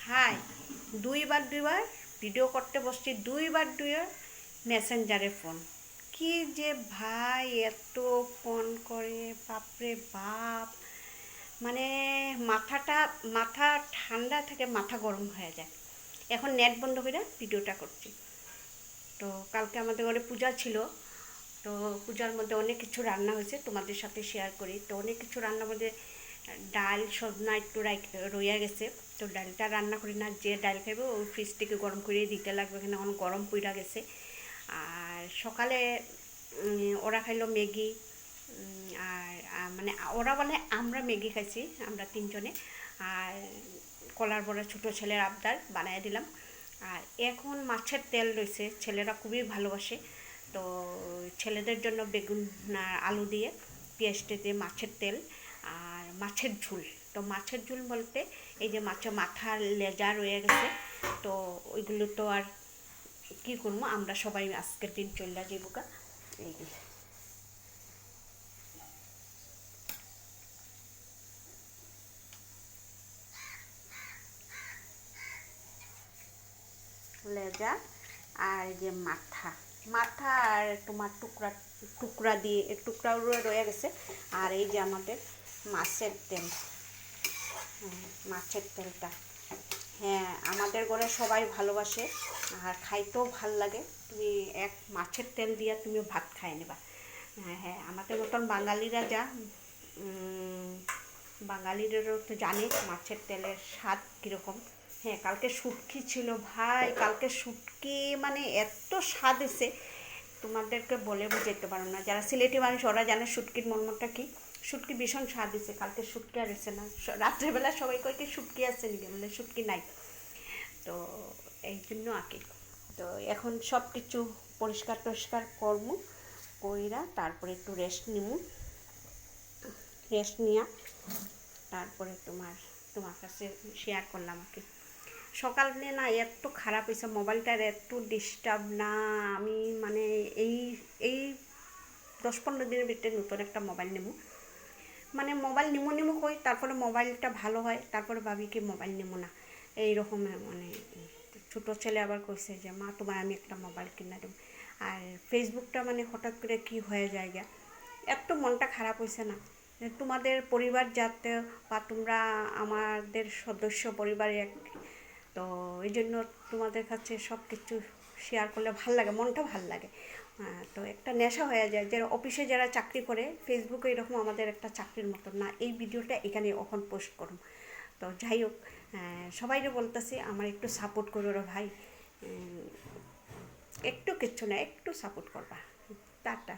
High, দুইবার video করতে বসছি, দুইবার মেসেঞ্জারে ফোন। কি যে ভাই এত ফোন করে, বাপরে বাপ! মানে মাথা ঠান্ডা থেকে মাথা গরম হয়ে যায়। এখন নেট বন্ধ করে ভিডিওটা করছি। তো কালকে আমাদের ঘরে পূজা ছিল। তো পূজার মধ্যে অনেক কিছু রান্না হয়েছে, তোমাদের সাথে শেয়ার করি। তো অনেক কিছু রান্নার মধ্যে ডাল সজনা একটু রইয়া গেছে। তো ডালটা রান্না করি না, যে ডাল খাইবে ওই ফ্রিজ থেকে গরম করে দিতে লাগবে, এখানে এখন গরম পইরা গেছে। আর সকালে ওরা খাইলো ম্যাগি। মানে ওরা বলে আমরা ম্যাগি খাইছি, আমরা তিনজনে। আর কলার বড়া ছোটো ছেলের আবদার বানিয়ে দিলাম। আর এখন মাছের তেল রয়েছে, ছেলেরা খুবই ভালোবাসে। তো ছেলেদের জন্য বেগুন আর আলু দিয়ে পেঁয়াজটা দিয়ে মাছের তেল আর মাছের ঝোল। তো মাছের ঝোল বলতে এই যে মাছের মাথার লেজা রয়ে গেছে, তো ওইগুলো তো আর কী করবো, আমরা সবাই আজকের দিন চলে যাবো কা। এই লেজা আর এই যে মাথা মাথা আর তোমার টুকরা টুকরা দিয়ে টুকরা রয়ে গেছে। আর এই যে আমাদের মাছের তেল, মাছের তেলটা, হ্যাঁ আমাদের ঘরে সবাই ভালোবাসে আর খাইতেও ভাল লাগে। তুমি এক মাছের তেল দিয়ে তুমি ভাত খাই নেবা। হ্যাঁ হ্যাঁ, আমাদের মতন বাঙালিরা যা, বাঙালিদেরও তো জানে মাছের তেলের স্বাদ কীরকম। হ্যাঁ, কালকে শুটকি ছিল ভাই, কালকে শুটকি মানে এত স্বাদ এসে তোমাদেরকে বলে বোঝাতে পারো না। যারা সিলেটি মানুষ ওরা জানে শুটকির মর্মটা কি। শুটকি ভীষণ স্বাদ এসে, কালকে শুটকি আর এসে না। রাত্রেবেলা সবাই কয় কি শুটকি আসছে নাকি, বলে শুটকি নাই। তো এই জন্য আঁকি। তো এখন সব কিছু পরিষ্কার টরিষ্কার করবো, কইরা তারপরে একটু রেস্ট নিব। রেস্ট নিয়া তারপরে তোমার কাছে শেয়ার করলাম আর কি। সকালে না এত খারাপ হয়েছে, মোবাইলটার এত ডিস্টার্ব না। আমি মানে এই এই 10-15 দিনের ভিতরে নতুন একটা মোবাইল নেব। মানে মোবাইল নিমো কই, তারপরে মোবাইলটা ভালো হয়, তারপরে ভাবি কি মোবাইল নেবো না। এইরকম মানে ছোটো ছেলে আবার কইছে যে মা তোমার আমি একটা মোবাইল কিনে দেবো। আর ফেসবুকটা মানে হঠাৎ করে কি হয়ে যায় গা, এত মনটা খারাপ হয়েছে না। তোমাদের পরিবার যাতে বা তোমরা আমাদের সদস্য পরিবারে এক, তো এই জন্য তোমাদের কাছে সব কিছু শেয়ার করলে ভাল লাগে, মনটা ভাল লাগে। তো একটা নেশা হয়ে যায়, যারা অফিসে যারা চাকরি করে, ফেসবুকে এরকম আমাদের একটা চাকরির মতন না, এই ভিডিওটা এখানে এখন পোস্ট করুন। তো যাই হোক, সবাইকে বলতেছি আমার একটু সাপোর্ট করো রে ভাই। একটু কিচ্ছু না, একটু সাপোর্ট করবা। টাটা।